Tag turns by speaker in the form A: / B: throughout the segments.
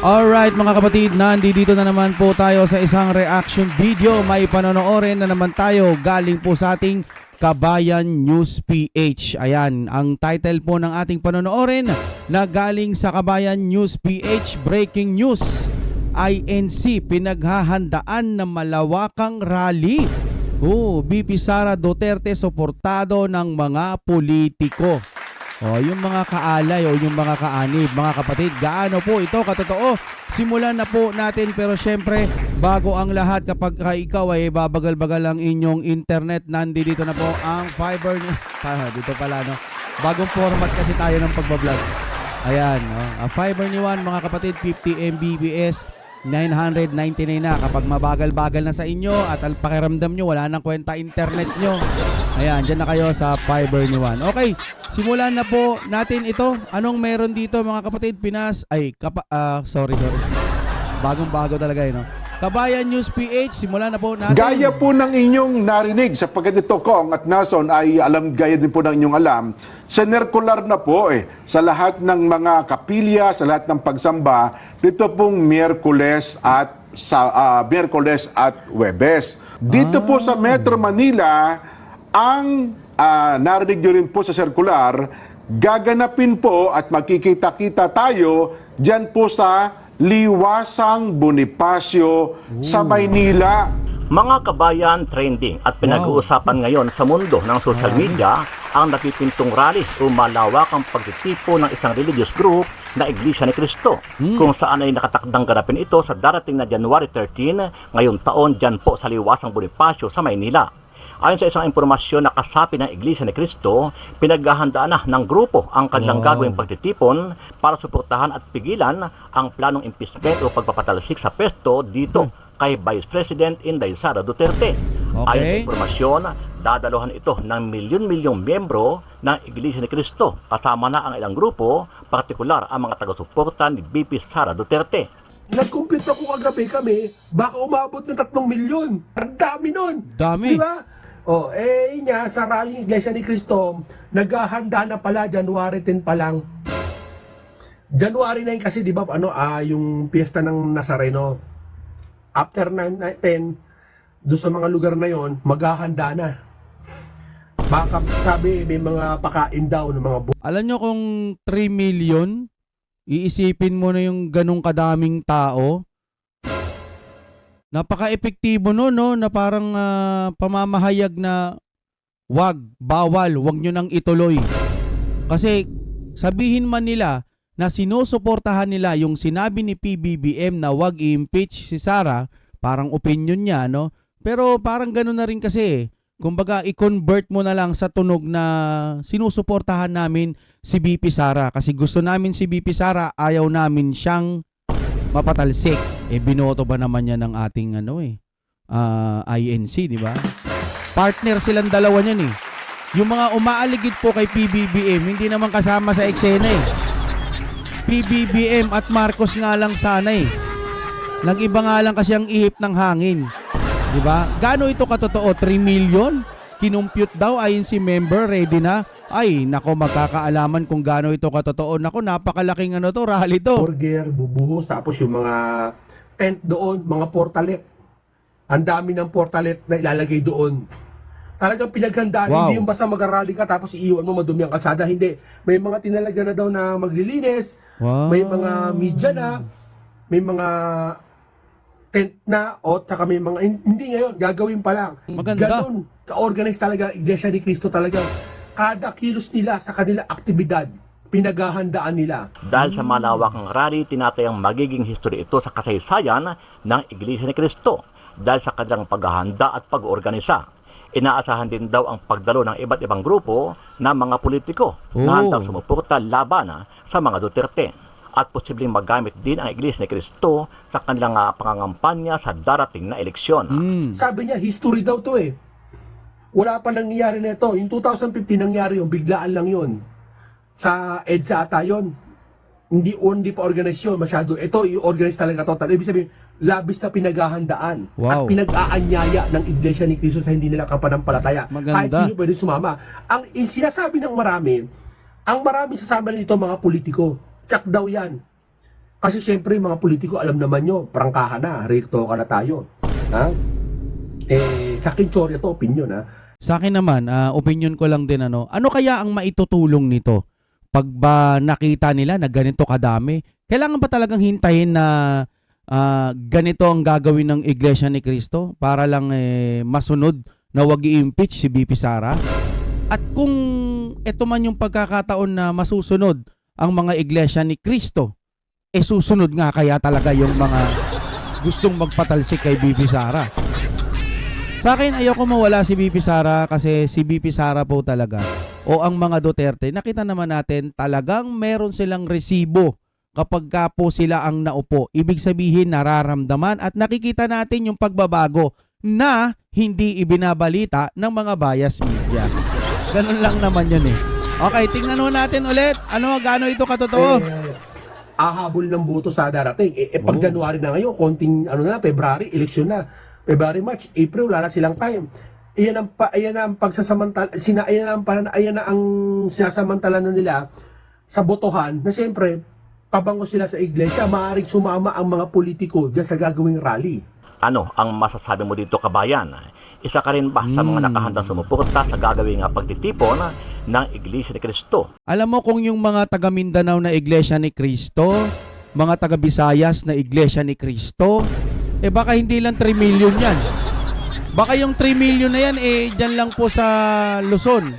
A: Alright mga kapatid, nandito na naman po tayo sa isang reaction video. May panonoodin na naman tayo galing po sa ating Kabayan News PH. Ayan, ang title po ng ating panonoodin na galing sa Kabayan News PH, Breaking News. INC, pinaghahandaan ng malawakang rally. BP Sara Duterte suportado ng mga politiko. Yung mga kaalay o yung mga kaanib, mga kapatid, gaano po ito katotoo? Simulan na po natin, pero syempre, bago ang lahat, kapag ikaw ay babagal-bagal ang inyong internet, nandito na po ang fiber niya. Dito pala, no? Bagong format kasi tayo ng pagbablog. Ayan, no? Ang fiber ni Juan, mga kapatid, 50 Mbps, 999 na. Kapag mabagal-bagal na sa inyo at al pakiramdam nyo, wala nang kwenta internet nyo. Ayan, dyan na kayo sa fiber ni Juan. Okay, simulan na po natin ito. Anong meron dito mga kapatid? Sorry. Bagong-bago talaga no? Kabayan News PH, simulan na po natin.
B: Gaya po ng inyong narinig, sapagkat ito Kong at Nason ay gaya din po ng inyong alam, sinerkular na po sa lahat ng mga kapilya, sa lahat ng pagsamba, dito pong Miyerkules at Huwebes. Dito po sa Metro Manila, ang narinig nyo rin po sa circular, gaganapin po at makikita-kita tayo dyan po sa Liwasang Bonifacio sa Maynila.
C: Mga kabayan, trending at pinag-uusapan ngayon sa mundo ng social media ang napipintong rally o malawakang pagtitipo ng isang religious group na Iglesia ni Cristo, kung saan ay nakatakdang ganapin ito sa darating na January 13 ngayong taon dyan po sa Liwasang Bonifacio sa Maynila. Ayon sa isang impormasyon na kasapi ng Iglesia ni Cristo, pinaghahandaan na ng grupo ang kanilang gagawing pagtitipon para suportahan at pigilan ang planong impeachment o pagpapatalsik sa pwesto dito kay Vice President Inday Sara Duterte. Ayon sa impormasyon, dadaluhan ito ng milyon-milyong miyembro ng Iglesia ni Cristo, kasama na ang ilang grupo, partikular ang mga taga-suporta ni VP Sara Duterte.
D: Nag-compute ako kagabi kami, baka umabot ng 3 milyon. Ang dami nun.
A: Dami.
D: Diba? Sa rally Iglesia ni Cristo, naghahanda na pala, January 10 pa lang. January 9 kasi, di ba, yung piyesta ng Nazareno. After 9-10, doon sa mga lugar na yon, maghahanda na. Baka sabi, may mga pakain daw ng mga
A: Alam nyo kung 3 million, iisipin mo na yung ganong kadaming tao. Napaka-epektibo no, na parang pamamahayag na bawal, wag nyo nang ituloy. Kasi sabihin man nila na sinusuportahan nila yung sinabi ni PBBM na wag i-impeach si Sara, parang opinion niya, no? Pero parang gano'n na rin kasi. Kumbaga, i-convert mo na lang sa tunog na sinusuportahan namin si BP Sara. Kasi gusto namin si BP Sara, ayaw namin siyang mapatalsik. Binoto ba naman niya ng ating INC, di ba? Partner silang dalawa niyan eh. Yung mga umaaligid po kay PBBM, hindi naman kasama sa eksena eh. PBBM at Marcos nga lang sana eh. Nag-iba nga lang kasi ang ihip ng hangin. Di ba? Gaano ito katotoo? 3 million? Kinumpute daw ayon si member, ready na. Ay, nako, magkakaalaman kung gaano ito katotoo. Nako, napakalaking rally to.
D: burger, bubuhos, tapos yung mga tent doon, mga portalet. Ang dami ng portalet na ilalagay doon. Talagang pinaghandaan, hindi yung basta mag-rally ka tapos iiwan mo madumi ang kalsada. Hindi. May mga tinalagyan na daw na maglilinis, may mga media na, may mga tent na, tsaka may mga, hindi ngayon, gagawin pa lang.
A: Maganda.
D: Ganon, ka-organize talaga, Iglesia ni Cristo talaga. Kada kilos nila sa kanila aktibidad, pinaghahandaan nila.
C: Dahil sa malawakang rally, tinatayang magiging history ito sa kasaysayan ng Iglesia ni Cristo dahil sa kanilang paghahanda at pag-organisa. Inaasahan din daw ang pagdalo ng iba't ibang grupo ng mga politiko na handang sumuporta laban sa mga Duterte. At posibleng magamit din ang Iglesia ni Cristo sa kanilang pangangampanya sa darating na eleksyon.
D: Sabi niya, history daw to eh. Wala pa nangyayari na ito. Yung 2015 nangyari yung biglaan lang yun. Sa EDSA ata yun. Hindi pa organize yun masyado. Ito, i-organize talaga total. Ibig sabihin, labis na pinaghahandaan at pinag-aanyaya ng Iglesia ni Cristo sa hindi nila kapanampalataya. Kahit sino pwede sumama. Ang sinasabi ng marami, ang marami sasama nito mga politiko. Tsak daw yan. Kasi siyempre, mga politiko, alam naman nyo, prangkahan na, rito ka na tayo. Ha? Sa akin, sorry, ito, opinion, ha?
A: Sa akin naman, opinion ko lang din ano kaya ang maitutulong nito? Pag ba nakita nila na ganito kadami, kailangan ba talagang hintayin na ganito ang gagawin ng Iglesia ni Cristo para lang masunod na wag i-impeach si BP Sara? At kung ito man yung pagkakataon na masusunod ang mga Iglesia ni Cristo, susunod nga kaya talaga yung mga gustong magpatalsik kay BP Sara? Sa akin, ayoko mawala si BP Sara kasi si BP Sara po talaga o ang mga Duterte, nakita naman natin talagang meron silang resibo kapag ka po sila ang naupo. Ibig sabihin nararamdaman at nakikita natin yung pagbabago na hindi ibinabalita ng mga bias media. Ganun lang naman yun eh. Okay, tingnan natin ulit. Gaano ito katotoo?
D: Ahabol ng boto sa darating. Pag January na ngayon, konting February, eleksyon na. February, March, April, wala na silang time. Ayan ang pagsasamantala, ayan na ang sinasamantala na nila sa botohan na siyempre, pabango sila sa iglesia, maaaring sumama ang mga politiko dyan sa gagawing rally.
C: Ano ang masasabi mo dito, kabayan? Isa ka rin ba sa mga nakahandang sumuporta sa gagawing pagtitipon ng Iglesia ni Cristo?
A: Alam mo kung yung mga taga Mindanao na Iglesia ni Cristo, mga taga Visayas na Iglesia ni Cristo, baka hindi lang 3 million yan. Baka yung 3 million na yan, dyan lang po sa Luzon.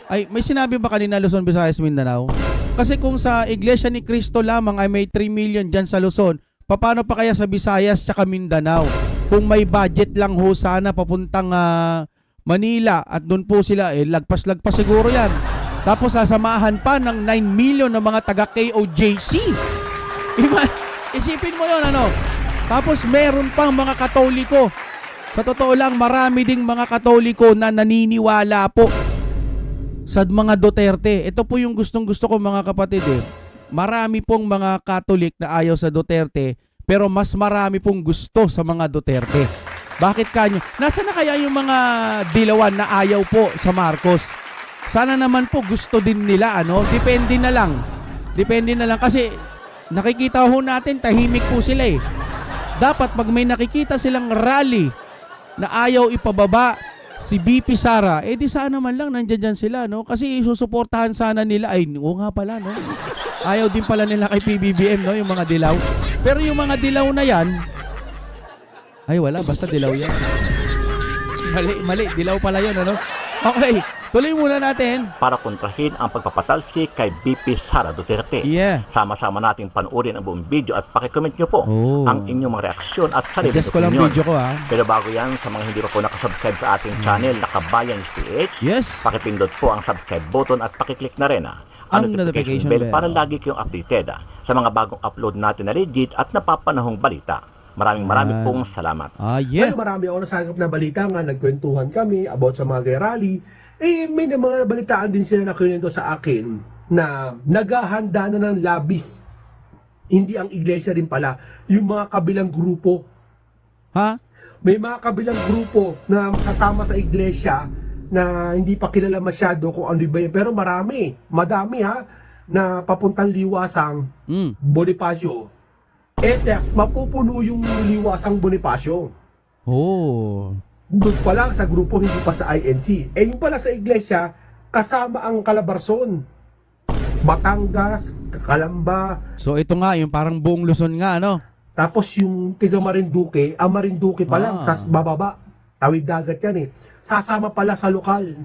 A: Ay, may sinabi ba kanina Luzon, Visayas, Mindanao? Kasi kung sa Iglesia ni Cristo lamang ay may 3 million dyan sa Luzon, paano pa kaya sa Visayas tsaka Mindanao? Kung may budget lang ho sana papuntang Manila at doon po sila, lagpas-lagpas siguro yan. Tapos sasamahan pa ng 9 million ng mga taga KOJC. Isipin mo yon Tapos meron pang mga Katoliko. Sa totoo lang, marami ding mga Katoliko na naniniwala po sa mga Duterte. Ito po yung gustong-gusto ko mga kapatid Marami pong mga Katolik na ayaw sa Duterte, pero mas marami pong gusto sa mga Duterte. Bakit kanyo? Nasaan na kaya yung mga dilawan na ayaw po sa Marcos? Sana naman po gusto din nila, Depende na lang. Depende na lang kasi nakikita ho natin, tahimik po sila Dapat pag may nakikita silang rally na ayaw ipababa si BP Sara, di sana man lang nandiyan sila, Kasi isusuportahan sana nila, oo nga pala, Ayaw din pala nila kay PBBM, yung mga dilaw. Pero yung mga dilaw na yan, wala, basta dilaw yan. Mali, dilaw pala yun, Okay, tuloy muna natin.
C: Para kontrahin ang pagpapatalsik kay BP Sara Duterte.
A: Yeah.
C: Sama-sama nating panuorin ang buong video at pakicomment nyo po ang inyong mga reaksyon at sarili
A: Adjust ko lang
C: opinion.
A: video ko,
C: Pero bago yan, sa mga hindi pa po nakasubscribe sa ating channel na Kabayan PH,
A: Yes.
C: pakipindot po ang subscribe button at pakiclick na rin ang notification bell para lagi kayong updated sa mga bagong upload natin na legit at napapanahong balita. Maraming pong salamat.
A: Yeah.
D: Pero marami ako nasagap na balita nga, nagkwentuhan kami about sa mga rally. May na mga balitaan din sila na kinuwento sa akin na naghahanda na ng labis. Hindi ang iglesia rin pala, yung mga kabilang grupo.
A: Ha?
D: May mga kabilang grupo na kasama sa iglesia na hindi pa kilala masyado kung ano ba yun. Pero madami na papuntang Liwasang Bonifacio. Mapupuno yung Liwasang Bonifacio. Doon pa lang sa grupo, hindi pa sa INC. Yung pala sa iglesia, kasama ang Calabarzon, Batangas, Calamba.
A: So ito nga, yung parang buong Luzon nga,
D: Tapos yung tiga Marinduque, ang Marinduque pa lang, tas bababa. Tawid dagat yan Sasama pala sa lokal.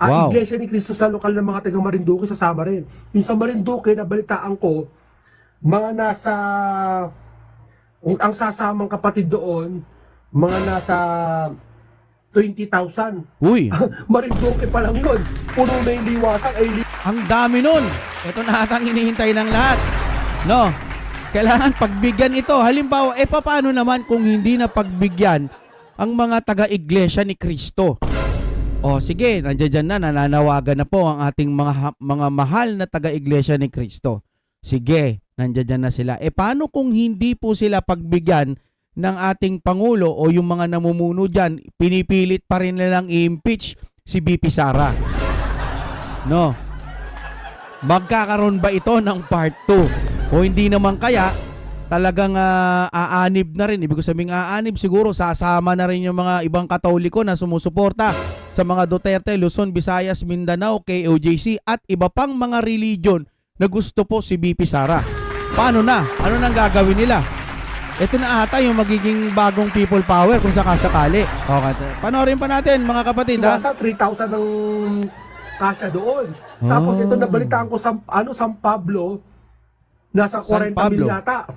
D: Ang Iglesia ni Cristo sa lokal ng mga tiga Marinduque, sasama rin. Yung sa Marinduque, nabalitaan ko, mga nasa, ang sasamang kapatid doon, mga nasa 20,000.
A: Uy!
D: Marinduque pa lang yun. Puno na yung Liwasang.
A: Ang dami nun. Ito na atang hinihintay ng lahat. Kailangan pagbigyan ito. Halimbawa, paano naman kung hindi na pagbigyan ang mga taga-iglesia ni Cristo? Sige, nandiyan na, nananawagan na po ang ating mga mahal na taga-iglesia ni Cristo. Sige, nandiyan na sila. Paano kung hindi po sila pagbigyan ng ating Pangulo o yung mga namumuno dyan, pinipilit pa rin nilang i-impeach si BP Sara? Magkakaroon ba ito ng part 2? O hindi naman kaya, talagang aanib na rin. Ibig sabihin aanib, siguro sasama na rin yung mga ibang Katoliko na sumusuporta sa mga Duterte, Luzon, Visayas, Mindanao, KOJC at iba pang mga religion na gusto po si BP Sara. Paano na? Ano nang gagawin nila? Ito na ata yung magiging bagong people power kung sakasakali. Okay. Panoorin pa natin mga kapatid. Ha?
D: Nasa 3,000 ng kasya doon. Tapos ito nabalitaan ko sa San Pablo, nasa
A: San
D: 40
A: Pablo.
D: mil yata.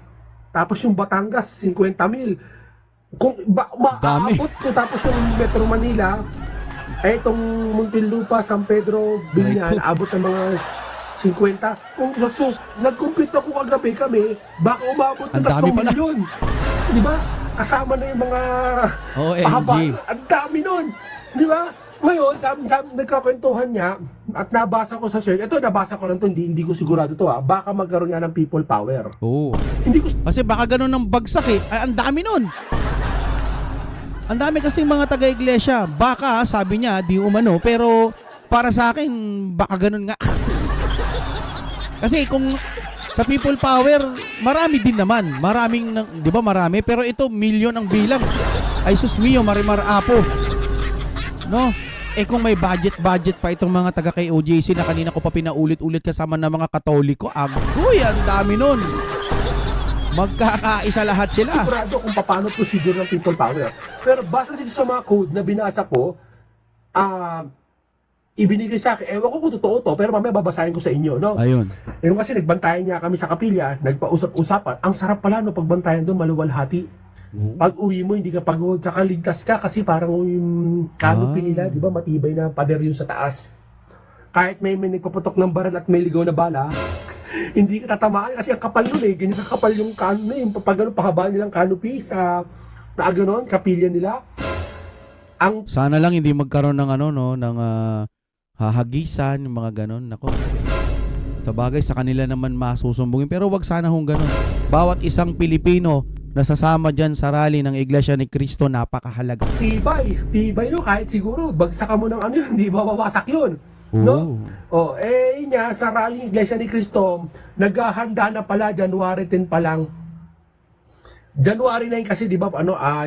D: Tapos yung Batangas, 50 mil. Kung
A: Dami.
D: maaabot ko, tapos yung Metro Manila, ay itong Muntinlupa, San Pedro, Binyan, abot ng mga 50. Kung nag-complete ako kagabi kami, baka umabot ng
A: Ang dami
D: 3
A: pala.
D: milyon. Di ba? Kasama na yung mga
A: OMG.
D: pahaba. Ang dami nun. Di ba? Ngayon, sabi, nagkakwentuhan niya at nabasa ko sa search. Ito, nabasa ko lang ito. Hindi ko sigurado ito. Baka magkaroon nga ng people power.
A: Oo.
D: Hindi ko
A: Kasi baka ganun ng bagsak eh. Ay, ang dami nun. Ang dami kasing mga taga-iglesia. Baka, sabi niya, di umano. Pero para sa akin, baka ganun nga. Kasi kung sa people power, marami din naman. Maraming, di ba marami? Pero ito, milyon ang bilang. Ay sus mio, marimar apo. No? Eh kung may budget pa itong mga taga kay OJC na kanina ko pa pinaulit-ulit kasama ng mga Katoliko, agoy, ang dami nun. Magkakaisa lahat sila.
D: sigurado kung paano procedure ng people power. Pero base dito sa mga code na binasa ko, ibinigay sa akin, ewan ko kung totoo to, pero mamaya babasahin ko sa inyo, no?
A: Ayun.
D: Yung kasi nagbantayan niya kami sa kapilya, nagpausap-usapan. Ang sarap pala no pagbantayan doon, maluwalhati. Pag uwi mo, hindi ka pagod, tsaka ligtas ka kasi parang yung canopy nila, di ba, matibay na pader yun sa taas. Kahit may nagpaputok ng baral at may ligaw na bala, hindi ka tatamaan kasi ang kapal nun eh. Ganyan kakapal yung canopy, yung pahaba nilang canopy sa ganon, kapilya nila. Ang
A: Sana lang hindi magkaroon ng ano no, ng hahagisan, yung mga ganon. Nako. Sa bagay sa kanila naman masusumbungin, pero wag sana hong ganon. Bawat isang Pilipino na sasama diyan sa rally ng Iglesia ni Cristo, napakahalaga.
D: tibay no, kahit siguro, bagsak ka mo ng ano yun, hindi mawawasak yun. No? Oh, yun nga, sa rally Iglesia ni Cristo, naghahanda na pala, January 10 pa lang. January 9 kasi, di ba,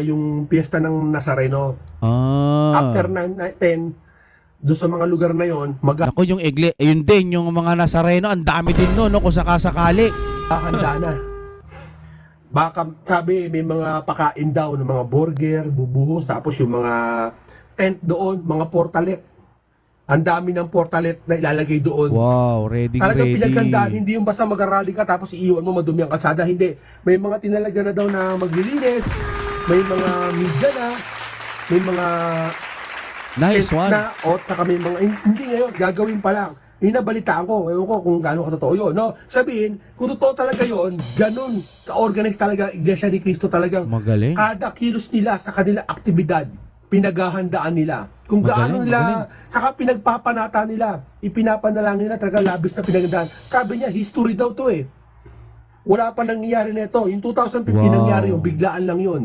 D: yung piyesta ng Nazareno. After 10, doon sa mga lugar na yon,
A: Ako yung yun din, yung mga Nazareno, ang dami din no, kung sakasakali.
D: maghahanda na. Baka, sabi, may mga pakain daw ng mga burger, bubuhos, tapos yung mga tent doon, mga portalet. Ang dami ng portalet na ilalagay doon.
A: Wow, ready.
D: Talagang pinaghandaan, hindi yung basta mag-rally ka tapos iiwan mo madumi ang kalsada. Hindi. May mga tinalaga na daw na maglilinis, may mga media na, may mga
A: Nice
D: tent
A: one.
D: na, o saka may mga, hindi ngayon, gagawin pa lang. Yung nabalitaan ko, ewan ko kung gaano katotoo yun. No? Sabihin, kung totoo talaga yun, ganun, ka-organize talaga, Iglesia ni Cristo talagang,
A: Magaling.
D: kada kilos nila sa kanilang aktibidad, pinaghahandaan nila. Kung gaano
A: Magaling,
D: nila,
A: magaling.
D: saka pinagpapanata nila, ipinapanalangin nila talaga labis na pinaghandaan. Sabi niya, history daw to eh. Wala pa nangyayari nito. Yung 2015
A: Wow.
D: nangyari yung biglaan lang yun.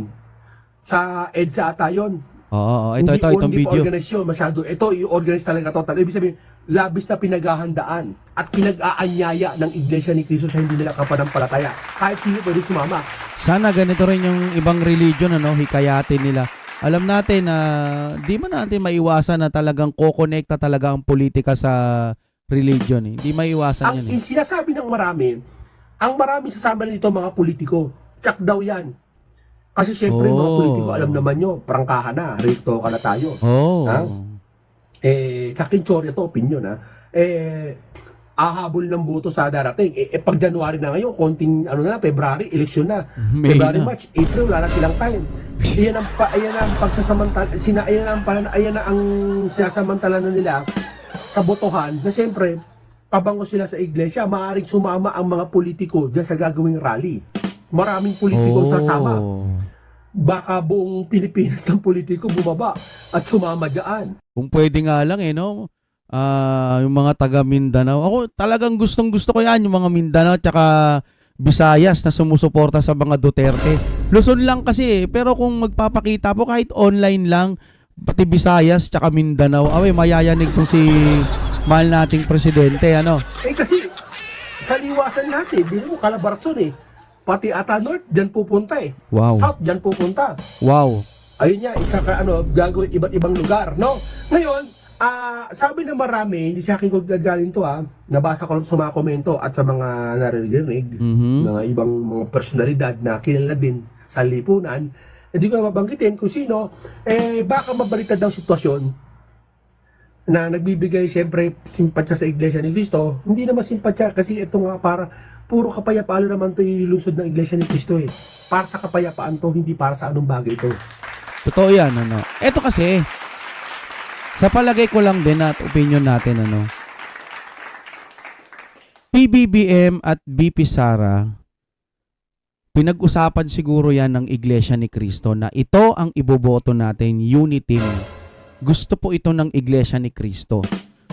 D: Sa EDSA ata yun.
A: Oo, ito itong
D: Hindi pa
A: video.
D: organize yun masyado. Ito, i-organize talaga total. Ibig sabihin, labis na pinaghahandaan at pinag-aanyaya ng Iglesia ni Cristo sa hindi nila kapanampalataya. Kahit sino pwede sumama.
A: Sana ganito rin yung ibang religion, ano, hikayatin nila. Alam natin na di man natin maiwasan na talagang kokonekta talaga ang politika sa religion. Eh. Hindi maiwasan yan. Eh.
D: Ang sinasabi ng marami, ang marami sasama nito mga politiko. Tsak daw yan. Kasi syempre mga
A: Oh.
D: politiko, alam naman nyo, prangkahan na, rito ka na tayo.
A: Oh.
D: Ha? Sa Kinchorya to, opinion ha. Ahabol ng boto sa darating. Pag January na ngayon, konting February, eleksyon na.
A: May
D: February,
A: na.
D: March, April, wala na silang time. Ayan ang pagsasamantala, ayan na ang sinasamantala na nila sa botohan na siyempre, pabango sila sa iglesia, maaaring sumama ang mga politiko dyan sa gagawing rally. Maraming politiko sasama. Baka buong Pilipinas ng politiko bumaba at sumama dyan.
A: Kung pwede nga lang no. Yung mga taga Mindanao. Ako talagang gustong-gusto ko yan, yung mga Mindanao tsaka Visayas na sumusuporta sa mga Duterte. Luzon lang kasi pero kung magpapakita po kahit online lang, pati Visayas tsaka Mindanao, mayayanig tong si mahal nating presidente, ano.
D: Kasi sa liwasan natin, bino mo Calabarzon pati ata North, dyan pupunta eh.
A: Wow.
D: South, dyan pupunta.
A: Wow.
D: Ayun nga, isa ka gagawin iba't ibang lugar, no? Ngayon, sabi na marami, hindi sa akin gagaling to nabasa ko lang sa mga komento at sa mga naririnig, mga ibang mga personalidad na kilala din sa lipunan, hindi ko na mabanggitin kung sino, baka mabaliktad ang sitwasyon na nagbibigay siyempre simpatsya sa Iglesia ni Cristo. Hindi naman simpatsya kasi ito nga para puro kapayapaan naman to ilusod ng Iglesia ni Cristo eh. Para sa kapayapaan to, hindi para sa anong bagay to.
A: Totoo yan, ano. Ito kasi, sa palagay ko lang din at opinion natin, ano, PBBM at BP Sara, pinag-usapan siguro yan ng Iglesia ni Cristo na ito ang iboboto natin, unity. Gusto po ito ng Iglesia ni Cristo.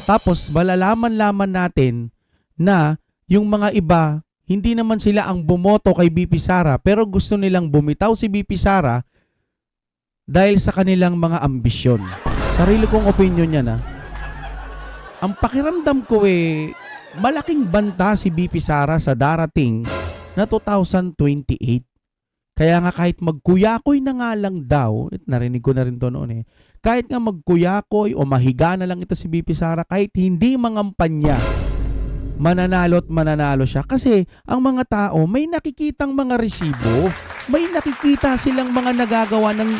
A: Tapos, malalaman-laman natin na yung mga iba, hindi naman sila ang bumoto kay BP Sara, pero gusto nilang bumitaw si BP Sara dahil sa kanilang mga ambisyon. Sarili kong opinion yan Ang pakiramdam ko malaking banta si BP Sara sa darating na 2028. Kaya nga kahit magkuyakoy na nga lang daw, narinig ko na rin to noon kahit nga magkuyakoy o mahiga na lang ito si BP Sara, kahit hindi mangampanya, mananalo at mananalo siya. Kasi ang mga tao may nakikitang mga resibo, may nakikita silang mga nagagawa ng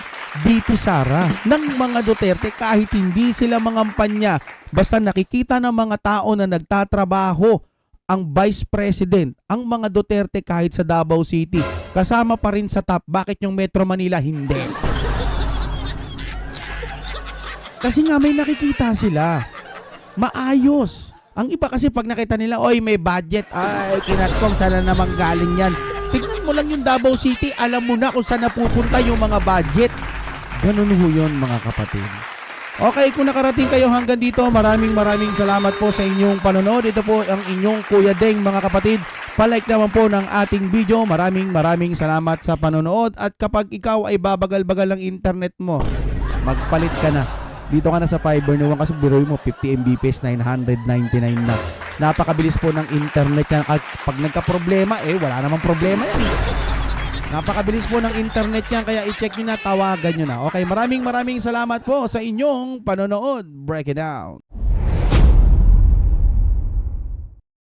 A: BP Sara, ng mga Duterte kahit hindi sila mangampanya. Basta nakikita ng mga tao na nagtatrabaho ang Vice President, ang mga Duterte kahit sa Davao City, kasama pa rin sa top. Bakit yung Metro Manila hindi? Kasi nga may nakikita sila. Maayos. Ang iba kasi pag nakita nila, oy may budget, ay kinatkom, sana naman galing yan. Tignan mo lang yung Davao City, alam mo na kung saan napupunta yung mga budget. Ganun ho yun mga kapatid. Okay, kung nakarating kayo hanggang dito, maraming salamat po sa inyong panonood. Ito po ang inyong Kuya Deng mga kapatid. Palike naman po ng ating video. Maraming salamat sa panonood. At kapag ikaw ay babagal-bagal ng internet mo, magpalit ka na. Dito ka na sa Fiber no kasi biroy mo 50 Mbps 999 na. Napakabilis po ng internet yan. At pag nagka-problema, wala namang problema yan. Napakabilis po ng internet yan, kaya i-check nyo na, tawagan nyo na. Okay, maraming salamat po sa inyong panonood. Break it down.